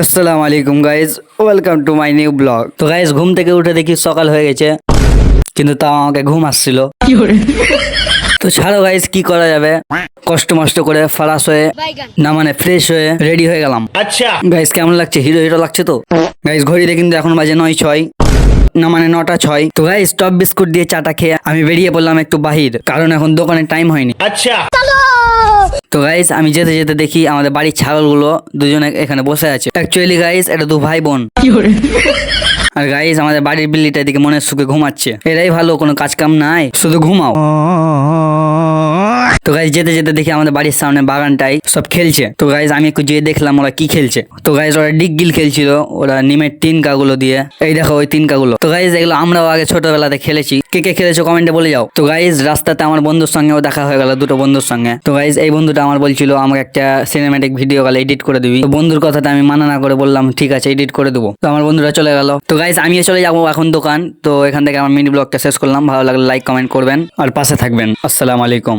আসসালামু আলাইকুম guys, welcome to my new blog. তো গাইজ ঘুম থেকে উঠে দেখি সকাল হয়ে গেছে, কিন্তু তাও আমাকে ঘুম আসছিল। তো ছাড়ো গাইজ, কি করা যাবে, কষ্ট মষ্ট করে ফ্রেশ হয়ে না মানে ফ্রেশ হয়ে রেডি হয়ে গেলাম। আচ্ছা গাইজ কেমন লাগছে? হিরো হিরো লাগছে তো। গাইজ ঘড়িতে কিন্তু এখন বাজে 9:06, না মানে 9টা 6। তো গাইজ টপ বিস্কুট দিয়ে চাটা খেয়ে আমি বেরিয়ে পড়লাম একটু বাহির, কারণ এখন দোকানে টাইম হয়নি। আচ্ছা তো গাইস আমি যেতে যেতে দেখি আমাদের বাড়ির ছাগলগুলো দুজনে এখানে বসে আছে। অ্যাকচুয়ালি গাইস এটা দু ভাই বোন। আর গাইস আমাদের বাড়ির বিল্লিটা এদিকে মনের সুখে ঘুমাচ্ছে। এরাই ভালো, কোনো কাজ কাম নাই, শুধু ঘুমাও। তো গাইস যেতে যেতে দেখি আমাদের বাড়ির সামনে বাগানটাই সব খেলছে। তো গাইস আমি একটু যেয়ে দেখলাম ওরা কি খেলছে। তো গাইস ওরা ডিগগিল খেলছিল, ওরা নিমের তিনকাগুলো দিয়ে। এই দেখো ওই তিনকাগুলো। তো গাইস এগুলো আমরাও আগে ছোটবেলাতে খেলেছি। কে কে খেলেছো কমেন্টে বলে যাও। তো গাইস রাস্তাতে আমার বন্ধুর সঙ্গেও দেখা হয়ে গেল, দুটো বন্ধুর সঙ্গে। তো গাইস এই বন্ধুটা আমার বলছিল আমাকে একটা সিনেম্যাটিক ভিডিও কল এডিট করে দিবি। তো বন্ধুর কথাটা আমি মানা না করে বললাম ঠিক আছে এডিট করে দেবো। তো আমার বন্ধুরা চলে গেল। তো গাইস আমিও চলে যাবো এখন দোকান। তো এখান থেকে আমার মিনি ব্লগটা শেষ করলাম। ভালো লাগলে লাইক কমেন্ট করবেন আর পাশে থাকবেন। আসসালামু আলাইকুম।